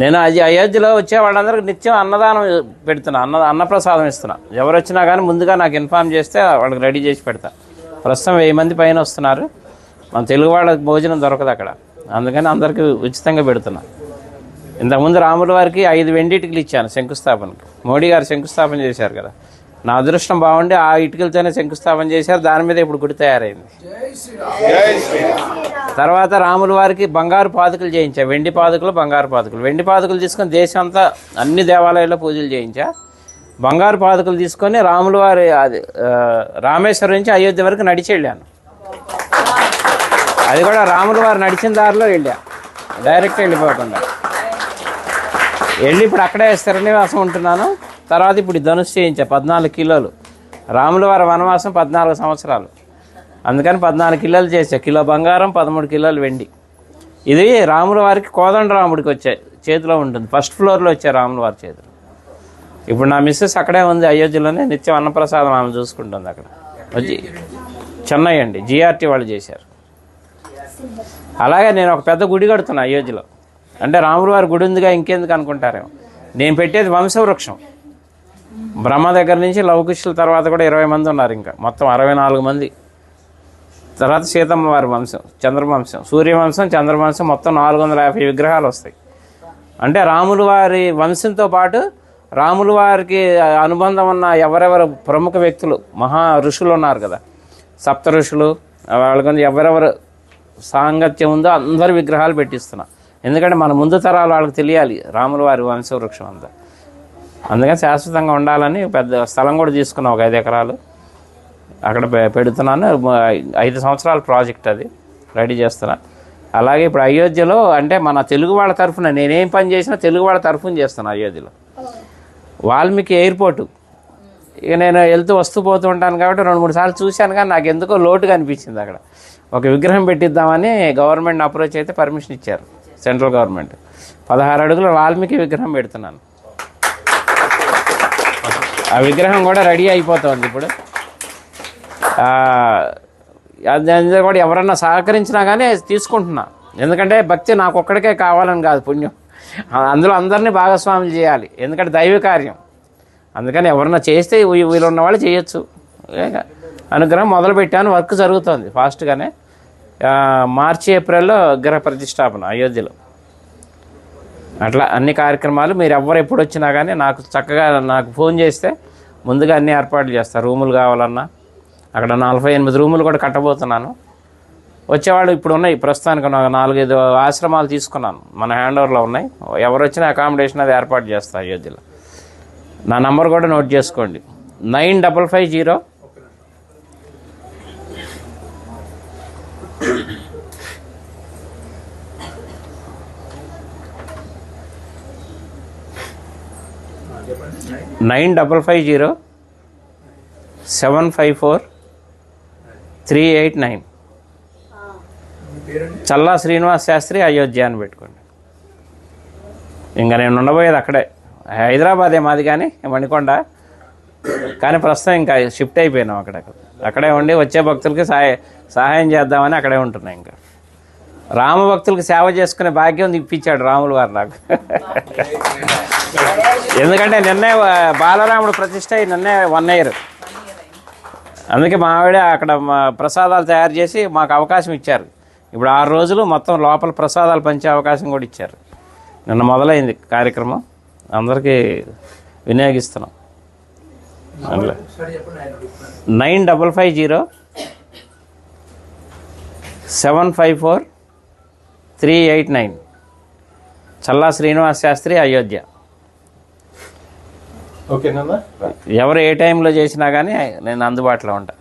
నేను అది అయోధ్యలో వచ్చే వాళ్ళందరికీ నిత్యం అన్నదానం పెడుతున్నా, అన్నప్రసాదం ఇస్తున్నా. ఎవరు వచ్చినా కానీ ముందుగా నాకు ఇన్ఫామ్ చేస్తే వాళ్ళకి రెడీ చేసి పెడతా. ప్రస్తుతం 1000 మంది పైన వస్తున్నారు. మన తెలుగు వాళ్ళకి భోజనం దొరకదు అక్కడ, అందుకని అందరికీ ఉచితంగా పెడుతున్నా. ఇంతకుముందు రాముల వారికి 5 వెండి ఇటుకలు ఇచ్చాను శంకుస్థాపనకి. మోడీ గారు శంకుస్థాపన చేశారు కదా, నా అదృష్టం బాగుండి ఆ ఇటుకలతోనే శంకుస్థాపన చేశారు. దాని మీద ఇప్పుడు గుడి తయారైంది. తర్వాత రాముల వారికి బంగారు పాదుకలు చేయించా, వెండి పాదుకలు, బంగారు పాదుకలు. వెండి పాదుకలు తీసుకొని దేశం అంతా అన్ని దేవాలయాల్లో పూజలు చేయించా. బంగారు పాదుకలు తీసుకొని రాముల వారి రామేశ్వరం నుంచి అయోధ్య వరకు నడిచి వెళ్ళాను. అది కూడా రాముల వారు నడిచిన దారిలో వెళ్ళా, డైరెక్ట్ వెళ్ళిపోకుండా వెళ్ళి ఇప్పుడు అక్కడే స్థిరనివాసం ఉంటున్నాను. తర్వాత ఇప్పుడు ధనుసు చేయించా 14 కిలోలు. రాముల వారి వనవాసం 14 సంవత్సరాలు, అందుకని 14 కిలోలు చేసా. కిలో బంగారం, 13 కిలోలు వెండి. ఇది రాముల వారికి కోదండరాముడికి వచ్చే చేతిలో ఉంటుంది, ఫస్ట్ ఫ్లోర్లో వచ్చే రాముల వారి చేతిలో. ఇప్పుడు నా మిస్సెస్ అక్కడే ఉంది అయోధ్యలోనే, నిత్యం అన్నప్రసాదం ఆమె చూసుకుంటుంది అక్కడ. వచ్చి చెన్నై అండి, జిఆర్టీ వాళ్ళు చేశారు. అలాగే నేను ఒక పెద్ద గుడి కడుతున్నా అయోధ్యలో. అంటే రాముల వారి గుడి ఉందిగా ఇంకెందుకు అనుకుంటారేమో. నేను పెట్టేది వంశవృక్షం. బ్రహ్మ దగ్గర నుంచి లవకుశుల తర్వాత కూడా 20 మంది ఉన్నారు, ఇంకా మొత్తం 64 మంది. తర్వాత సీతమ్మ వారి వంశం, చంద్రవంశం, సూర్యవంశం, చంద్రవంశం, మొత్తం 450 విగ్రహాలు వస్తాయి. అంటే రాముల వారి వంశంతో పాటు రాముల వారికి అనుబంధం ఉన్న ఎవరెవరు ప్రముఖ వ్యక్తులు, మహా ఋషులు ఉన్నారు కదా, సప్త ఋషులు, వాళ్ళకి ఎవరెవరు సాంగత్యం ఉందో అందరి విగ్రహాలు పెట్టిస్తున్నా. ఎందుకంటే మన ముందు తరాలు వాళ్ళకి తెలియాలి రాముల వారి వంశవృక్షం అంతా. అందుకని శాశ్వతంగా ఉండాలని పెద్ద స్థలం కూడా తీసుకున్నా, ఒక 5 ఎకరాలు అక్కడ పెడుతున్నాను. 5 సంవత్సరాల ప్రాజెక్ట్, అది రెడీ చేస్తున్నా. అలాగే ఇప్పుడు అయోధ్యలో అంటే మన తెలుగు వాళ్ళ తరఫున నేనేం పని చేసినా తెలుగు వాళ్ళ తరఫున చేస్తాను. అయోధ్యలో వాల్మీకి ఎయిర్పోర్టు, ఇక నేను వెళ్తూ వస్తూ పోతూ ఉంటాను కాబట్టి 2-3 సార్లు చూశాను, కానీ నాకు ఎందుకో లోటుగా అనిపించింది. అక్కడ ఒక విగ్రహం పెట్టిద్దామని గవర్నమెంట్ అప్రోచ్ అయితే పర్మిషన్ ఇచ్చారు, సెంట్రల్ గవర్నమెంట్. 16 అడుగుల వాల్మీకి విగ్రహం పెడుతున్నాను. ఆ విగ్రహం కూడా రెడీ అయిపోతుంది ఇప్పుడు. అది కూడా ఎవరన్నా సహకరించినా కానీ తీసుకుంటున్నా. ఎందుకంటే భక్తి నాకు ఒక్కడికే కావాలని కాదు, పుణ్యం అందులో అందరినీ భాగస్వాములు చేయాలి, ఎందుకంటే దైవ కార్యం. అందుకని ఎవరన్నా చేస్తే వీళ్ళు ఉన్న వాళ్ళు చేయొచ్చు. అనుగ్రహం మొదలుపెట్టాను, వర్క్ జరుగుతుంది ఫాస్ట్గానే. మార్చి ఏప్రిల్లో విగ్రహ ప్రతిష్టాపన అయోధ్యలో. అట్లా అన్ని కార్యక్రమాలు మీరు ఎవరు ఎప్పుడు వచ్చినా కానీ నాకు చక్కగా నాకు ఫోన్ చేస్తే ముందుగా అన్ని ఏర్పాట్లు చేస్తారు. రూములు కావాలన్నా అక్కడ 48 రూములు కూడా కట్టబోతున్నాను. వచ్చేవాళ్ళు ఇప్పుడు ఉన్నాయి, ప్రస్తుతానికి 4-5 ఆశ్రమాలు తీసుకున్నాను, మన హ్యాండ్ ఓవర్లో ఉన్నాయి. ఎవరు వచ్చినా అకామిడేషన్ అది ఏర్పాటు చేస్తారు అయోధ్యలో. నా నంబర్ కూడా నోట్ చేసుకోండి, 9550 754-389. చల్లా శ్రీనివాస్ శాస్త్రి అయోధ్య అని పెట్టుకోండి. ఇంకా నేను ఉండబోయేది అక్కడే, హైదరాబాదే మాది కానీ మణికొండ, కానీ ప్రస్తుతం ఇంకా షిఫ్ట్ అయిపోయినాం అక్కడే ఉండి వచ్చే భక్తులకి సహాయం చేద్దామని అక్కడే ఉంటున్నాయి. ఇంకా రామ భక్తులకి సేవ చేసుకునే భాగ్యం ఇప్పించాడు రాముల వారు నాకు. ఎందుకంటే నిన్నే బాలరాముడు ప్రతిష్ట నిన్నే 1 year. అందుకే మా ఆవిడ అక్కడ ప్రసాదాలు తయారు చేసి మాకు అవకాశం ఇచ్చారు. ఇప్పుడు 6 రోజులు మొత్తం లోపల ప్రసాదాలు పంచే అవకాశం కూడా ఇచ్చారు. నిన్న మొదలైంది కార్యక్రమం, అందరికీ వినియోగిస్తున్నాం. 9550-754-389. చల్లా శ్రీనివాస్ శాస్త్రి అయోధ్య. ఓకేనా? ఎవరు ఏ టైంలో చేసినా కానీ నేను అందుబాటులో ఉంటాను.